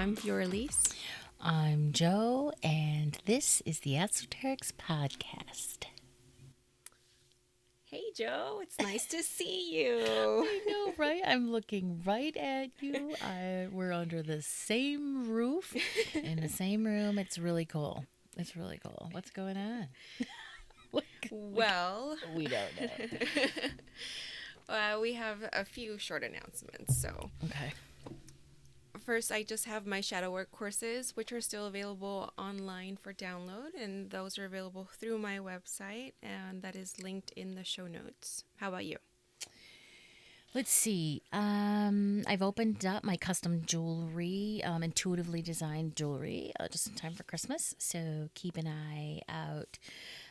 I'm Fiorelise. I'm Joe, and this is the Esoterics Podcast. Hey, Joe. It's nice to see you. I know, right? I'm looking right at you. We're under the same roof in the same room. It's really cool. It's really cool. What's going on? Well, We don't know. we have a few short announcements. So, Okay. first, I just have my shadow work courses, which are still available online for download, and those are available through my website, and that is linked in the show notes. How about you? Let's see. I've opened up my custom jewelry, intuitively designed jewelry, just in time for Christmas. So keep an eye out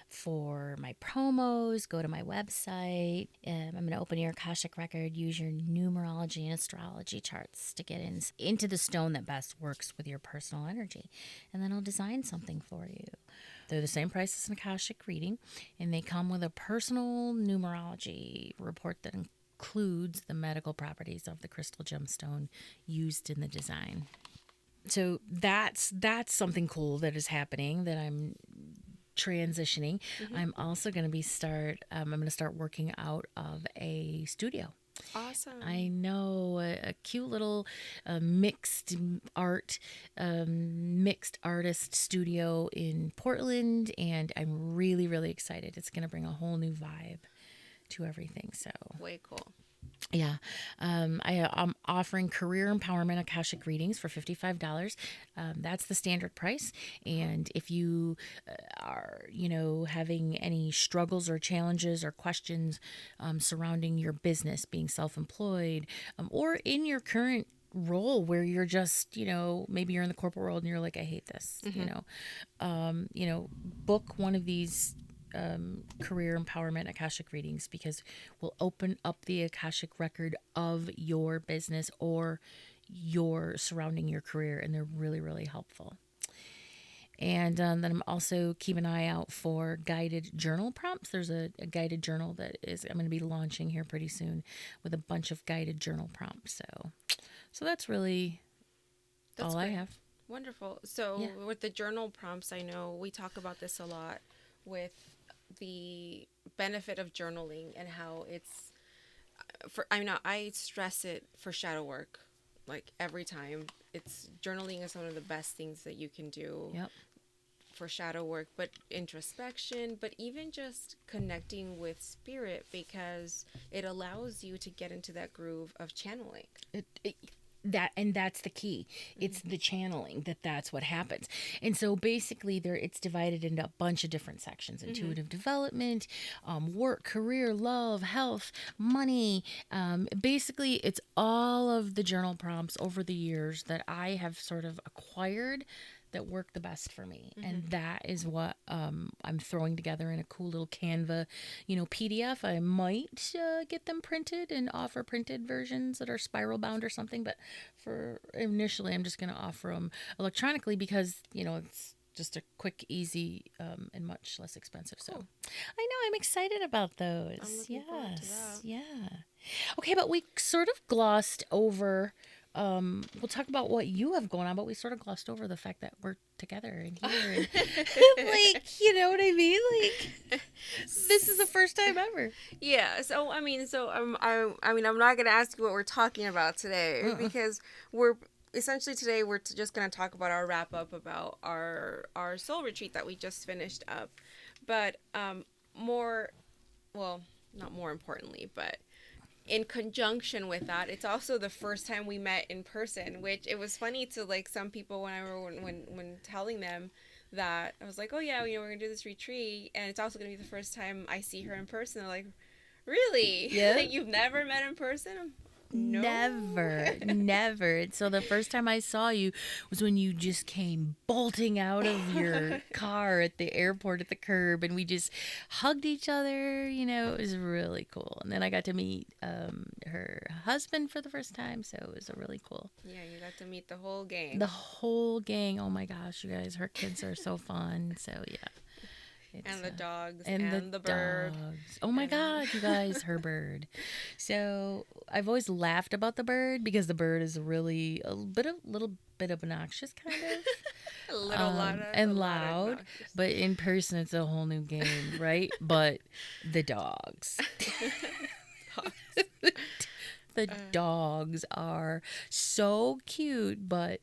for my promos. Go to my website. I'm going to open your Akashic record. Use your numerology and astrology charts to get into the stone that best works with your personal energy, and then I'll design something for you. They're the same price as an Akashic reading, and they come with a personal numerology report that includes the medical properties of the crystal gemstone used in the design. So that's something cool that is happening that I'm transitioning. I'm also going to I'm going to start working out of a studio. Awesome. I know a cute little mixed artist studio in Portland, and I'm really, really excited. It's going to bring a whole new vibe to everything. So Way cool. yeah, I'm offering career empowerment Akashic readings for $55. That's the standard price. And if you are, having any struggles or challenges or questions surrounding your business, being self-employed, or in your current role where you're just, maybe you're in the corporate world and you're like, I hate this, book one of these career empowerment Akashic readings, because we'll open up the Akashic record of your business or your surrounding your career, and they're really, really helpful. And then I'm also keeping an eye out for guided journal prompts. There's a guided journal I'm going to be launching here pretty soon with a bunch of guided journal prompts. So that's really all great. I have. Wonderful. So, with the journal prompts, I know we talk about this a lot with the benefit of journaling and how I stress it for shadow work, like every time. Journaling is one of the best things that you can do for shadow work, but introspection, but even just connecting with spirit, because it allows you to get into that groove of channeling. That's the key. It's the channeling that's what happens. And so basically it's divided into a bunch of different sections: intuitive development, work, career, love, health, money. Basically it's all of the journal prompts over the years that I have sort of acquired that work the best for me. And that is what I'm throwing together in a cool little Canva, PDF. I might get them printed and offer printed versions that are spiral bound or something. But for initially, I'm just going to offer them electronically because, it's just a quick, easy, and much less expensive. Cool. So I know I'm excited about those. I'm looking forward to that. Yeah. Okay, but we sort of glossed over. We'll talk about what you have going on, but we sort of glossed over the fact that we're together and here, and you know what I mean? Like, this is the first time ever. Yeah. So I'm not gonna ask you what we're talking about today because we're today we're just gonna talk about our wrap up about our soul retreat that we just finished up, but not more importantly, but in conjunction with that, it's also the first time we met in person, which it was funny to some people when telling them that I was like, oh yeah, we're gonna do this retreat, and it's also gonna be the first time I see her in person. They're like, really? Yeah. Like, you've never met in person? No. Never. So the first time I saw you was when you just came bolting out of your car at the airport at the curb, and we just hugged each other. It was really cool. And then I got to meet her husband for the first time, so it was really cool. Yeah, you got to meet the whole gang. The whole gang. Oh my gosh, you guys, her kids are so fun. So yeah. It's And the dogs and the and the bird. dogs. Oh my And God, you guys, her bird. So I've always laughed about the bird because the bird is really a little bit obnoxious, kind a little lot of a and lot of loud. obnoxious. But in person, it's a whole new game, right? But the dogs. The dogs are so cute, but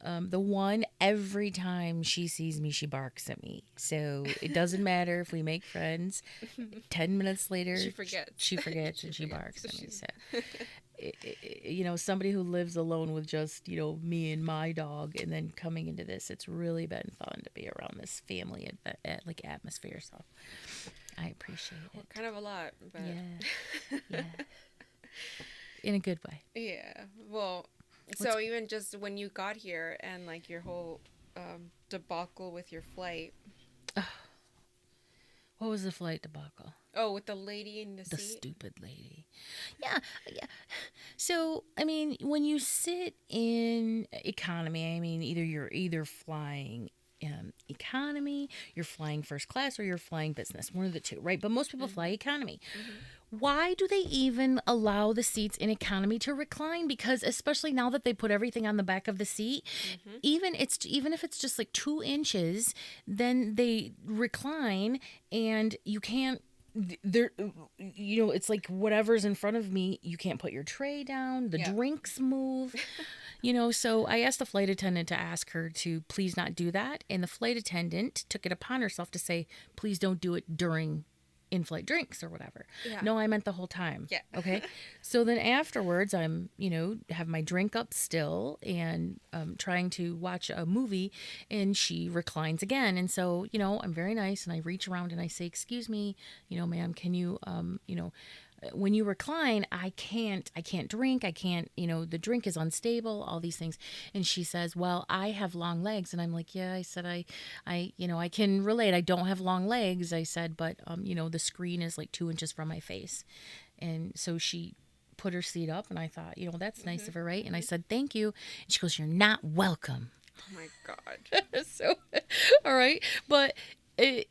the one, every time she sees me, she barks at me. So it doesn't matter if we make friends. 10 minutes later, She forgets. she forgets She and she forgets. barks at me. So, somebody who lives alone with just me and my dog, and then coming into this, it's really been fun to be around this family like atmosphere. So I appreciate We're it. kind of a lot, but Yeah, yeah, in a good way. yeah. Well, so even just when you got here and like your whole debacle with your flight. What was the flight debacle? Oh, with the lady in the The seat. stupid lady. Yeah, yeah. So, I mean, when you sit in economy, I mean, you're either flying economy, you're flying first class, or you're flying business. One of the two, right? But most people fly economy. Why do they even allow the seats in economy to recline? Because especially now that they put everything on the back of the seat, even if it's just like 2 inches, then they recline, and you can't. There, it's like whatever's in front of me, you can't put your tray down. The Yeah. drinks move. So I asked the flight attendant to ask her to please not do that. And the flight attendant took it upon herself to say, please don't do it during in-flight drinks or whatever. Yeah. No, I meant the whole time. Yeah. Okay. So then afterwards, I'm, have my drink up still and trying to watch a movie, and she reclines again. And so, I'm very nice, and I reach around and I say, excuse me, ma'am, can you, when you recline, I can't drink. I can't, the drink is unstable, all these things. And she says, well, I have long legs. And I'm like, yeah, I said, I can relate. I don't have long legs. I said, but, the screen is like 2 inches from my face. And so she put her seat up, and I thought, that's nice of her, right? And I said, thank you. And she goes, you're not welcome. Oh my God. So, all right. But,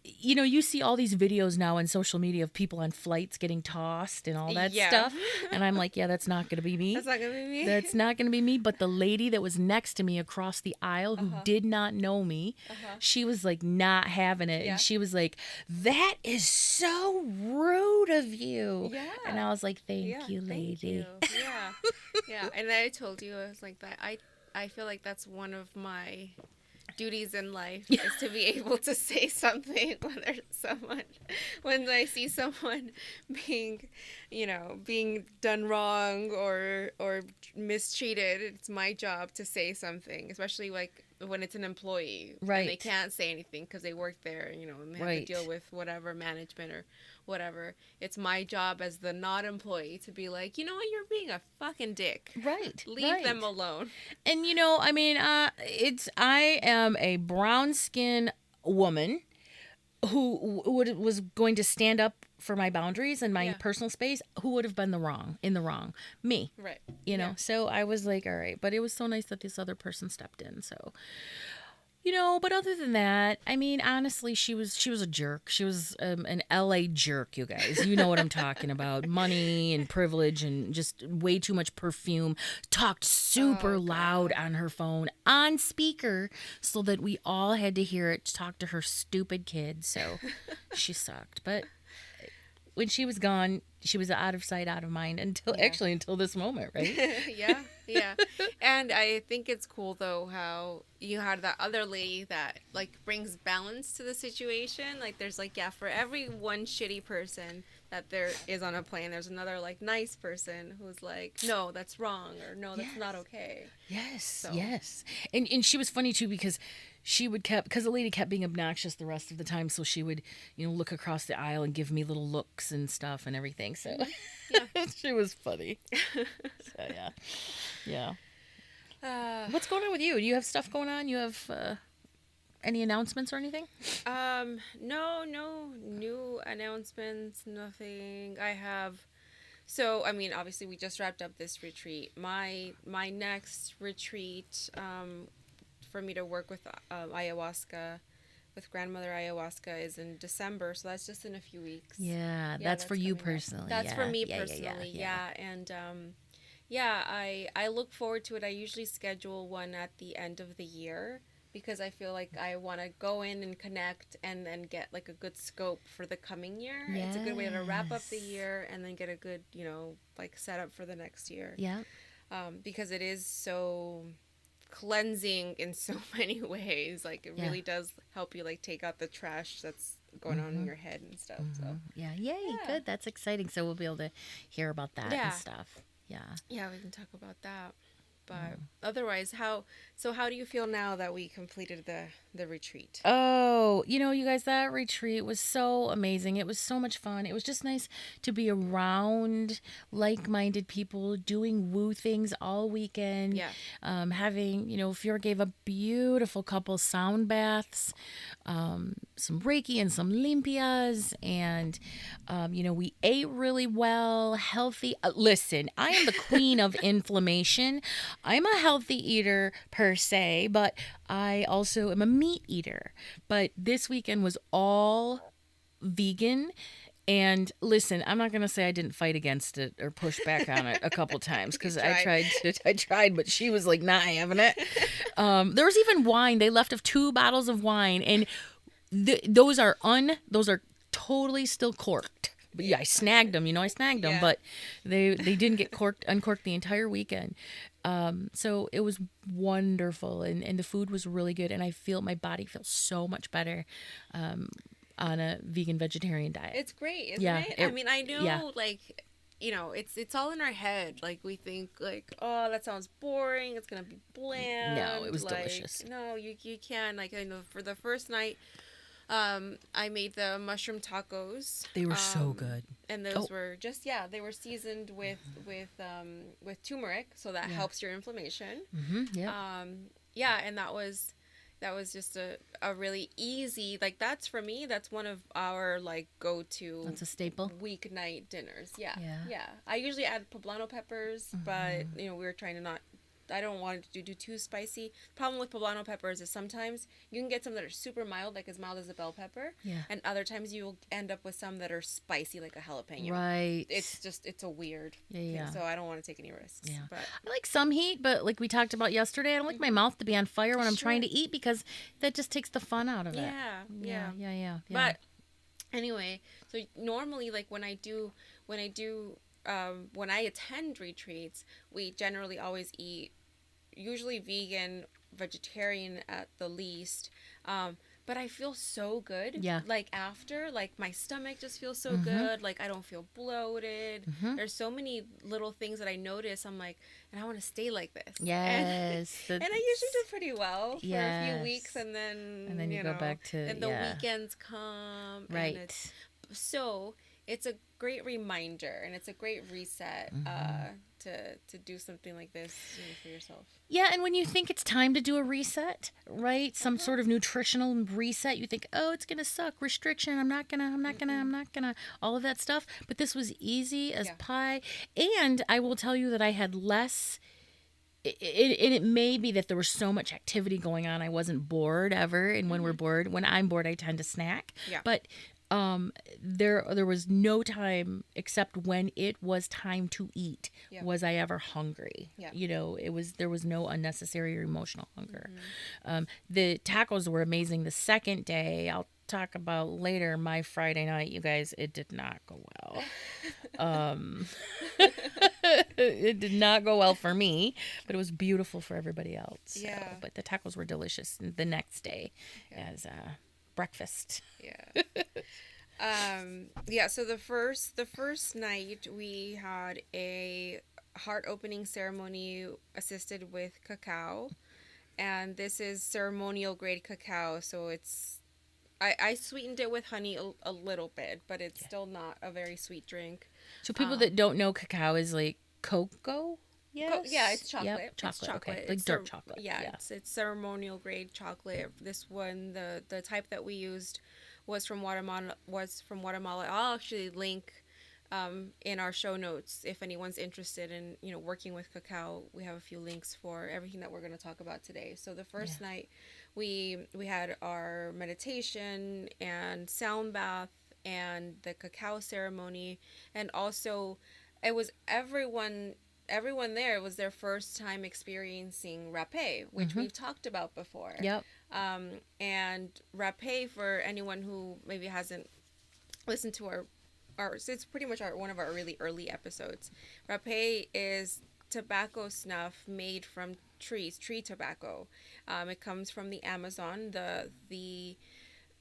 you see all these videos now on social media of people on flights getting tossed and all that Yeah. stuff. And I'm like, yeah, that's not going to be me. That's not gonna be me. That's not going to be me. But the lady that was next to me across the aisle who did not know me, she was like not having it. Yeah. And she was like, that is so rude of you. Yeah. And I was like, thank Yeah, you, lady. thank you. Yeah. Yeah. And I told you, I was like that. I feel like that's one of my duties in life is to be able to say something when I see someone being being done wrong or mistreated. It's my job to say something, especially like when it's an employee, Right. and they can't say anything because they work there, and they have Right. to deal with whatever management or whatever. It's my job as the not employee to be like, you know what, you're being a fucking dick. Right. Leave them alone. And I mean, I am a brown skin woman who was going to stand up for my boundaries and my Yeah. personal space. Who would have been in the wrong? Me. Right. You know. So I was like, all right. But it was so nice that this other person stepped in. So. But other than that, I mean, honestly, she was a jerk. She was an LA jerk, you guys. You know what I'm talking about. Money and privilege and just way too much perfume. Talked super loud on her phone, on speaker, so that we all had to hear it. Talk to her stupid kid. So she sucked. But when she was gone, she was out of sight, out of mind until this moment, right? Yeah. And I think it's cool though how you had that other lady that like brings balance to the situation. Like there's like, yeah, for every one shitty person that there is on a plane, there's another like nice person who's like, no, that's wrong, or no, that's not okay. Yes, yes. And she was funny too because because the lady kept being obnoxious the rest of the time, so she would, look across the aisle and give me little looks and stuff and everything. So she was funny. So yeah. What's going on with you? Do you have stuff going on? You have any announcements or anything? No new announcements, nothing. I have. So, I mean, obviously, we just wrapped up this retreat. My next retreat, for me to work with ayahuasca, with grandmother ayahuasca is in December, so that's just in a few weeks. Yeah, Yeah, that's for that's you coming up. personally. That's for Yeah, me yeah, yeah, yeah, personally. yeah. Yeah, and yeah, I look forward to it. I usually schedule one at the end of the year because I feel like I want to go in and connect and then get like a good scope for the coming year. It's a good way to wrap up the Yes. year and then get a good, like setup for the next year. Yeah. Because it is so cleansing in so many ways. Like it Yeah. really does help you like take out the trash that's going on in Mm-hmm. your head and stuff. So Mm-hmm. Yeah. Yay. yeah, Good. That's exciting. So we'll be able to hear about that and yeah, stuff. Yeah. yeah. We can talk about that. But Mm. otherwise, how do you feel now that we completed the retreat? Oh, you guys, that retreat was so amazing. It was so much fun. It was just nice to be around like minded people doing woo things all weekend. Yeah, Having, Fiora gave a beautiful couple sound baths, some Reiki and some limpias. And, we ate really well, healthy. Listen, I am the queen of inflammation. I'm a healthy eater per se, but I also am a meat eater. But this weekend was all vegan. And listen, I'm not gonna say I didn't fight against it or push back on it a couple times you because tried. I tried, but she was like not having it. There was even wine. They left of 2 bottles of wine, and those are totally still corked. But yeah, I snagged them. I snagged them, Yeah. but they didn't get uncorked the entire weekend. So it was wonderful, and the food was really good, and my body feels so much better on a vegan vegetarian diet. It's great, isn't Yeah, it? I mean, I yeah. know like it's all in our head. Like we think like, oh, that sounds boring. It's gonna be No, it bland. was Like delicious. no, you can like I know for the first night, I made the mushroom tacos. They were so good. And Oh, those were just yeah, they were seasoned with turmeric, so that yeah. helps your inflammation. Yep. Yeah, and that was just a really easy like that's for me that's one of our like go-to That's a staple. weeknight dinners. Yeah. Yeah. Yeah. I usually add poblano peppers, but we were trying to not I don't want it to do too spicy. Problem with poblano peppers is sometimes you can get some that are super mild, like as mild as a bell pepper, Yeah. and other times you'll end up with some that are spicy, like a jalapeno. Right. It's a weird thing, Yeah. so I don't want to take any risks. Yeah. But I like some heat, but like we talked about yesterday, I don't like my mouth to be on fire when I'm trying to Sure. eat because that just takes the fun out of it. yeah, yeah. Yeah. But anyway, so normally, like when I attend retreats, we generally always eat usually vegan, vegetarian at the least. But I feel so good. Yeah. Like after, like my stomach just feels so good. Like I don't feel bloated. There's so many little things that I notice. I'm like, and I want to stay like this. Yes. And I usually do pretty well for a few weeks, Yes. and then You go back to and the weekends come. Right. And so it's a great reminder and it's a great reset to do something like this for yourself. Yeah, and when you think it's time to do a reset, right? Some sort of nutritional reset, you think, "Oh, it's going to suck. Restriction. I'm not going to all of that stuff." But this was easy as pie. And I will tell you that I had less it may be that there was so much activity going on I wasn't bored ever, and when I'm bored I tend to snack. Yeah. But there was no time except when it was time to eat was I ever hungry. Yeah. There was no unnecessary or emotional hunger. The tacos were amazing the second day. I'll talk about later. My Friday night, you guys, it did not go well. It did not go well for me, but it was beautiful for everybody else. Yeah. So, but the tacos were delicious the next day as breakfast. Yeah. Yeah, so the first night we had a heart opening ceremony assisted with cacao, and this is ceremonial grade cacao, so I sweetened it with honey a little bit, but it's still not a very sweet drink. So people that don't know, cacao is like cocoa. Yes. Yeah, it's chocolate. Yep, chocolate. It's chocolate. Okay. Like It's dark chocolate. Yeah, it's ceremonial grade chocolate. This one, the type that we used was from Guatemala. I'll actually link in our show notes if anyone's interested in working with cacao. We have a few links for everything that we're going to talk about today. So the first night we had our meditation and sound bath and the cacao ceremony, and also it was everyone there, it was their first time experiencing rapé, which Mm-hmm. we've talked about before. Yep. And rapé, for anyone who maybe hasn't listened to our so it's pretty much our one of our really early episodes. Rapé is tobacco snuff made from tree tobacco. It comes from the Amazon.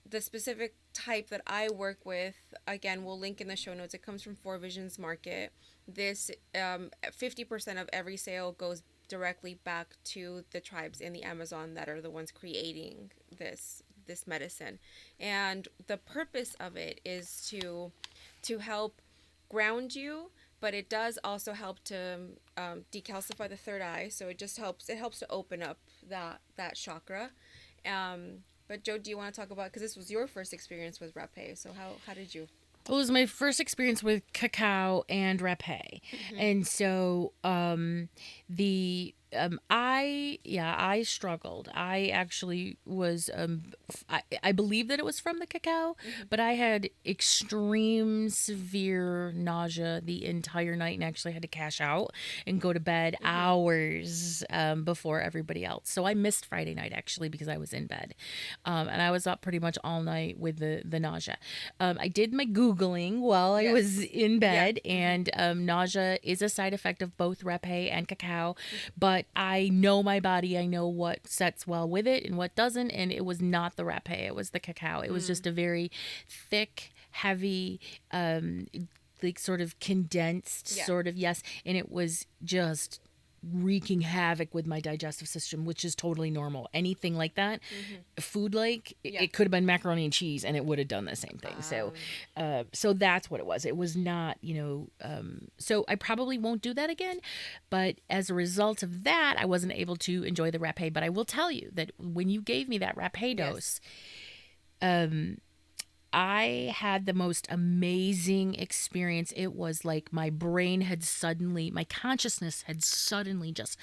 The specific type that I work with, again, we'll link in the show notes. It comes from Four Visions Market. This 50% of every sale goes directly back to the tribes in the Amazon that are the ones creating this medicine. And the purpose of it is to help ground you, but it does also help to decalcify the third eye. So it helps to open up that chakra. But Joe, do you want to talk about, because this was your first experience with rapé? So how did you? It was my first experience with cacao and rapé, Mm-hmm. and so I struggled. I actually was I believe that it was from the cacao, Mm-hmm. but I had extreme severe nausea the entire night and actually had to cash out and go to bed Mm-hmm. hours before everybody else. So I missed Friday night actually because I was in bed, and I was up pretty much all night with the nausea. I did my googling while I was Yes. in Yeah. bed, Mm-hmm. and nausea is a side effect of both rapé and cacao. But I know my body. I know what sets well with it and what doesn't. And it was not the rapé. It was the cacao. It was Mm. just a very thick, heavy, like sort of condensed, Yeah. sort of, yes. And it was just wreaking havoc with my digestive system, which is totally normal. Anything like that, Mm-hmm. food like Yeah. it could have been macaroni and cheese, and it would have done the same thing. Um. So that's what it was. It was not, So I probably won't do that again. But as a result of that, I wasn't able to enjoy the rapé. But I will tell you that when you gave me that rapé Yes. dose, I had the most amazing experience. It was like my consciousness had suddenly just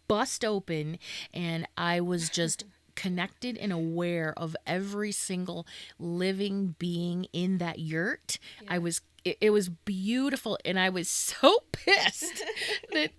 bust open, and I was just connected and aware of every single living being in that yurt. Yeah. It was beautiful, and I was so pissed that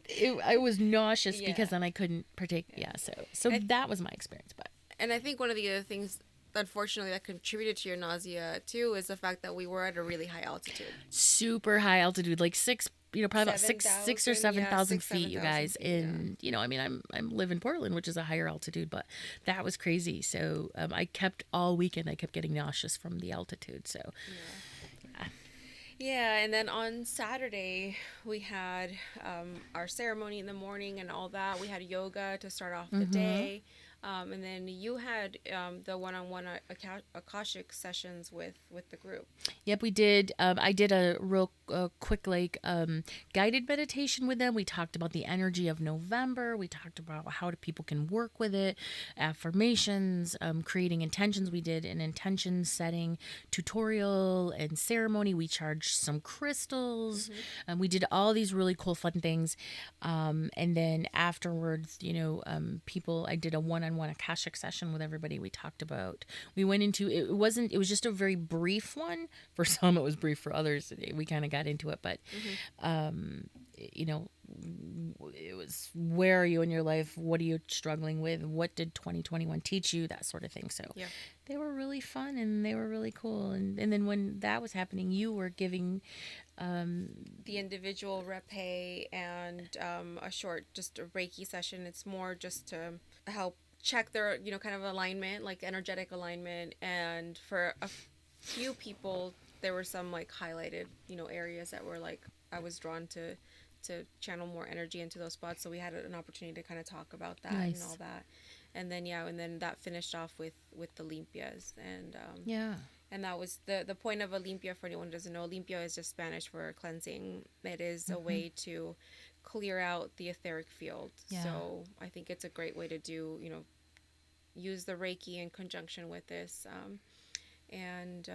I was nauseous Yeah. because then I couldn't partake. Yeah, so I, that was my experience. But and I think one of the other things, unfortunately, that contributed to your nausea too is the fact that we were at a really high altitude. super high altitude, like probably about six or 7,000, seven yeah, thousand six, feet, seven you thousand guys. feet, yeah. And I mean, I'm live in Portland, which is a higher altitude, but that was crazy. So I kept all weekend. I kept getting nauseous from the altitude. So Yeah, and then on Saturday we had our ceremony in the morning and all that. We had yoga to start off the day, and then you had the one-on-one akashic sessions with the group. yep, we did. I did a real quick guided meditation with them. We talked about the energy of November. We talked about how people can work with it, affirmations, creating intentions. We did an intention setting tutorial and ceremony. We charged some crystals. Mm-hmm. We did all these really cool, fun things. And then afterwards, people, I did a one-on-one akashic session with everybody. We talked about, we went into, it was just a very brief one. For some, it was brief. For others, we kind of got into it. But, Mm-hmm. you know, it was, where are you in your life? What are you struggling with? What did 2021 teach you? That sort of thing. So Yeah. they were really fun and they were really cool. And then when that was happening, you were giving The individual repay and a short, just a Reiki session. It's more just to help check their, kind of alignment, like energetic alignment. And for a few people, there were some like highlighted, areas that were like, I was drawn to channel more energy into those spots. So we had an opportunity to kind of talk about that and all nice. that. And then, yeah, and then that finished off with the limpias. Yeah. And that was the point of a limpia. For anyone who doesn't know, limpia is just Spanish for cleansing. It is a way to clear out the etheric field. Yeah. So I think it's a great way to do, use the Reiki in conjunction with this. And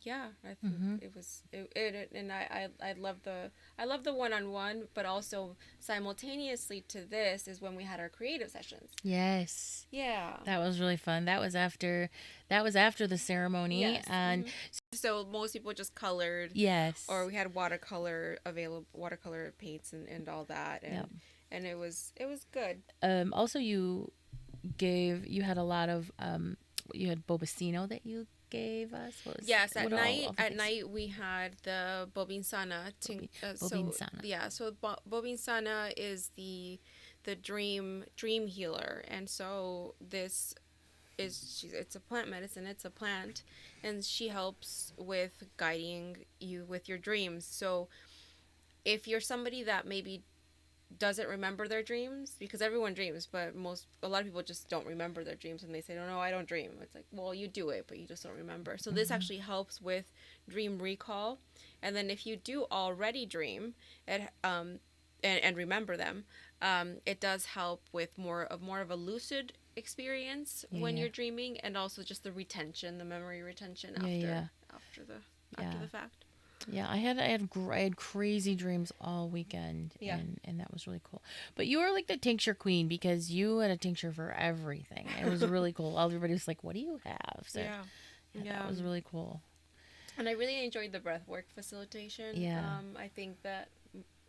yeah, I think Mm-hmm. and I love the one-on-one, but also simultaneously to this is when we had our creative sessions. Yes. Yeah. That was really fun. That was after the ceremony, Yes. and So most people just colored, or yes. we had watercolor available, watercolor paints and all that, Yeah. and it was good. Also, you had a lot of you had bobacino that you gave us. Yes, What all the at things? night we had the bobinsana. Bobin So sana. yeah, so bobinsana is the dream healer, and so this it's a plant medicine. It's a plant, and she helps with guiding you with your dreams. So if you're somebody that maybe doesn't remember their dreams, because everyone dreams, but a lot of people just don't remember their dreams, and they say, no, I don't dream. It's like, well, you do it, but you just don't remember. So this Mm-hmm. actually helps with dream recall. And then if you do already dream and remember them, it does help with more of a lucid experience Yeah, when yeah, you're dreaming, and also just the memory retention yeah, yeah, after the after yeah. the fact. Yeah, I had crazy dreams all weekend, Yeah. and that was really cool. But you were like the tincture queen because you had a tincture for everything. It was really cool. Everybody was like, "What do you have?" So Yeah. yeah, that Yeah. was really cool. And I really enjoyed the breathwork facilitation. Yeah, I think that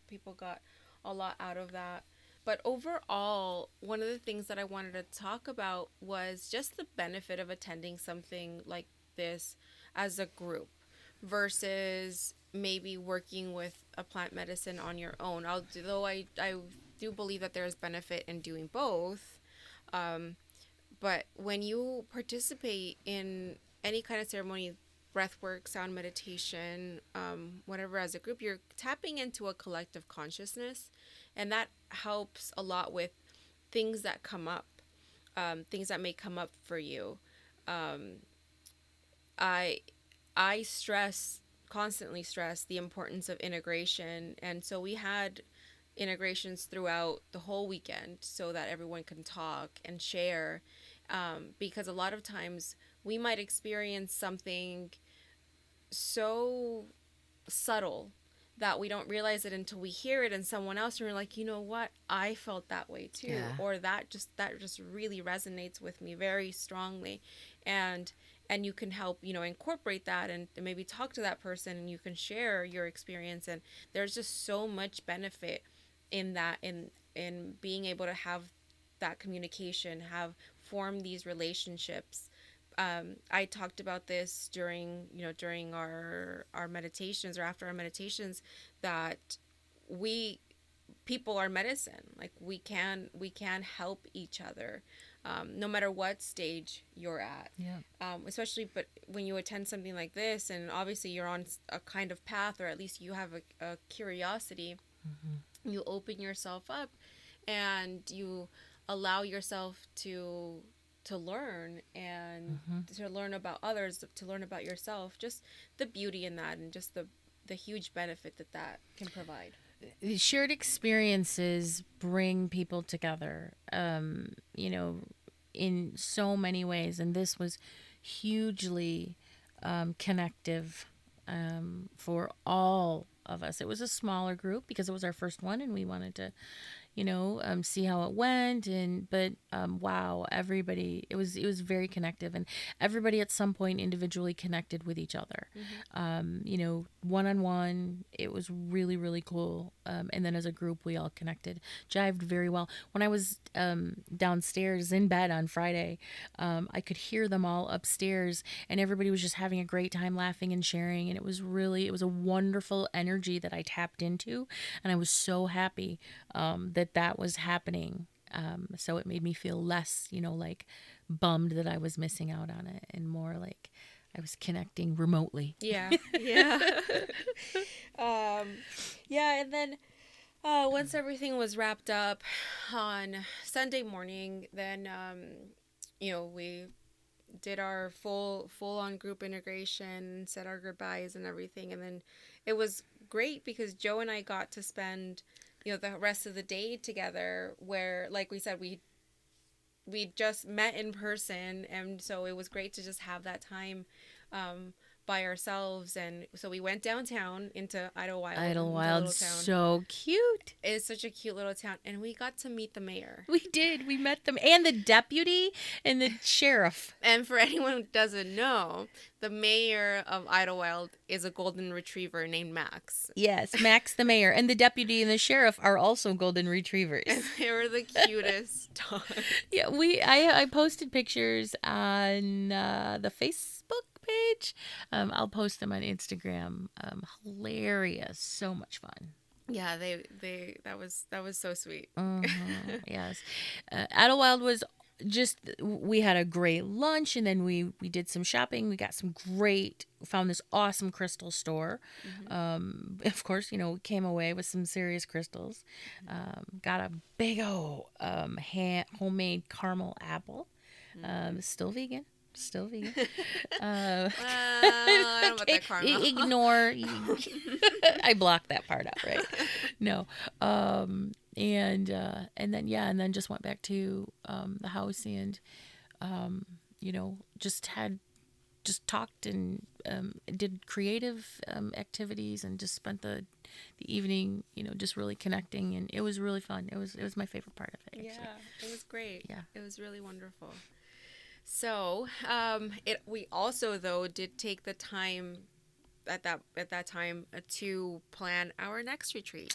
people got a lot out of that. But overall, one of the things that I wanted to talk about was just the benefit of attending something like this as a group versus maybe working with a plant medicine on your own. Although I do believe that there is benefit in doing both, um, but when you participate in any kind of ceremony, breath work, sound meditation, whatever, as a group, you're tapping into a collective consciousness. And that helps a lot with things that come up, things that may come up for you. Um, I, I constantly stress the importance of integration. And so we had integrations throughout the whole weekend so that everyone can talk and share, because a lot of times we might experience something so subtle that we don't realize it until we hear it in someone else, and we're like, you know what, I felt that way too, yeah, or that just really resonates with me very strongly. And you can help, incorporate that and maybe talk to that person, and you can share your experience. And there's just so much benefit in that, in being able to have that communication, have form these relationships. I talked about this during our meditations, or after our meditations, that we people are medicine. Like, we can help each other, no matter what stage you're at. yeah. Especially, but when you attend something like this, and obviously you're on a kind of path, or at least you have a curiosity, Mm-hmm. you open yourself up, and you allow yourself to learn, and Mm-hmm. to learn about others, to learn about yourself, just the beauty in that, and just the huge benefit that can provide. Shared experiences bring people together. In so many ways, and this was hugely connective for all of us. It was a smaller group because it was our first one, and we wanted to, see how it went. And but wow, everybody, it was very connective, and everybody at some point individually connected with each other. Mm-hmm. One on one, it was really really cool. And then as a group, we all connected, jived very well. When I was downstairs in bed on Friday, I could hear them all upstairs, and everybody was just having a great time laughing and sharing. And it was a wonderful energy that I tapped into, and I was so happy that was happening. So it made me feel less, like bummed that I was missing out on it, and more like I was connecting remotely. Yeah, yeah. um yeah, and then once everything was wrapped up on Sunday morning, then we did our full on group integration, said our goodbyes and everything. And then it was great because Joe and I got to spend, the rest of the day together, where, like we said, we just met in person, and so it was great to just have that time, by ourselves, and so we went downtown into Idlewild. Idlewild, so cute. It's such a cute little town, and we got to meet the mayor. We did. We met them and the deputy and the sheriff. And for anyone who doesn't know, the mayor of Idlewild is a golden retriever named Max. Yes, Max the mayor, and the deputy and the sheriff are also golden retrievers. And they were the cutest dogs. Yeah, I posted pictures on the Facebook page. I'll post them on Instagram. Hilarious, so much fun. Yeah, that was so sweet. Yes, Idlewild was just, we had a great lunch, and then we did some shopping. We got some found this awesome crystal store. Of course, we came away with some serious crystals. Got a big old homemade caramel apple. Still vegan. I don't know about that caramel. Ignore. I blocked that part out, right? No. And then just went back to the house, and just talked and did creative activities, and just spent the evening just really connecting, and it was really fun. It was my favorite part of it, actually. Yeah, it was great. Yeah, it was really wonderful. So we also, though, did take the time at that time to plan our next retreat.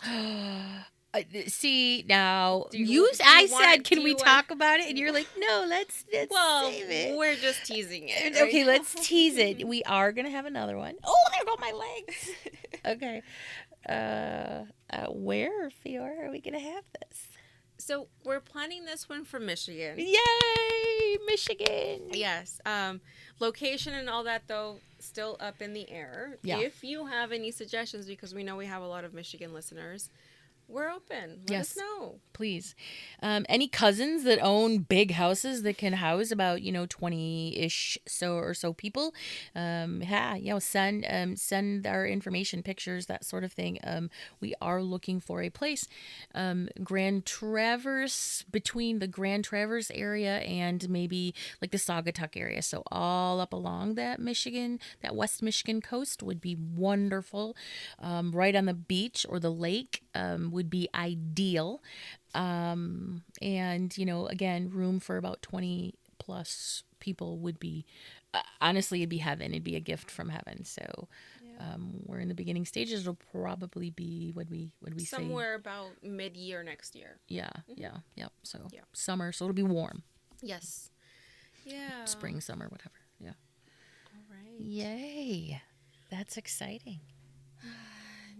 See, now I said, can we talk about it? And you're like, no, let's save it. We're just teasing it. Right? Okay, let's tease it. We are going to have another one. Oh, there go my legs. Okay. Where, Fiora, are we going to have this? So we're planning this one for Michigan. Yay, Michigan. Yes. Location and all that, though, still up in the air. Yeah. If you have any suggestions, because we know we have a lot of Michigan listeners, we're open. Let us know. Please. Any cousins that own big houses that can house about 20-ish so people, send our information, pictures, that sort of thing. We are looking for a place, between the Grand Traverse area and maybe like the Saugatuck area. So all up along that West Michigan coast would be wonderful. Right on the beach or the lake would be ideal. And, again, room for about 20 plus people would be, honestly, it'd be heaven. It'd be a gift from heaven. So we're in the beginning stages. It'll probably be, would we somewhere about mid-year next year. Yeah. So summer, so it'll be warm. Yes. Yeah. Spring, summer, whatever. Yeah. All right. Yay. That's exciting.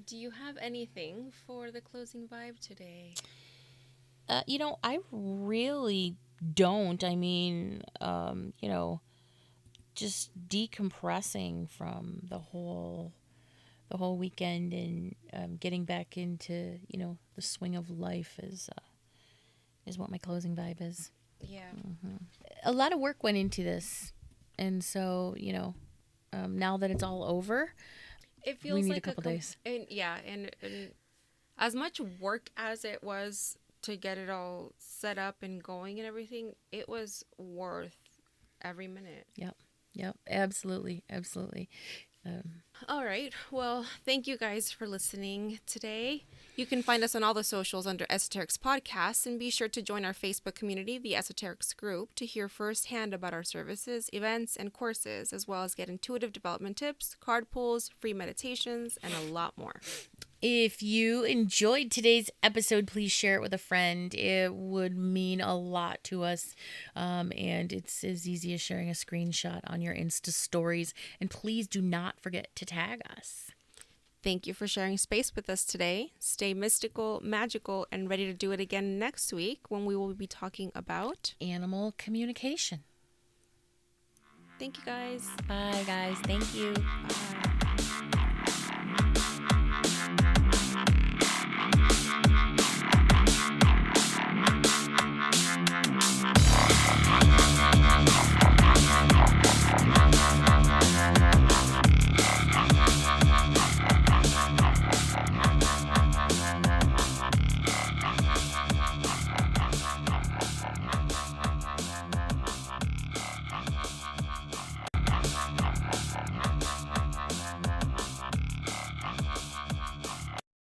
Do you have anything for the closing vibe today? I really don't. I mean, just decompressing from the whole weekend, and getting back into, the swing of life is what my closing vibe is. Yeah. Mm-hmm. A lot of work went into this, and so, now that it's all over, it feels we need like a couple days. And as much work as it was to get it all set up and going and everything, it was worth every minute. Yep, absolutely. All right. Well, thank you guys for listening today. You can find us on all the socials under Esoterics Podcast, and be sure to join our Facebook community, the Esoterics Group, to hear firsthand about our services, events, and courses, as well as get intuitive development tips, card pulls, free meditations, and a lot more. If you enjoyed today's episode, please share it with a friend. It would mean a lot to us. And it's as easy as sharing a screenshot on your Insta stories. And please do not forget to tag us. Thank you for sharing space with us today. Stay mystical, magical, and ready to do it again next week, when we will be talking about animal communication. Thank you, guys. Bye, guys. Thank you. Bye.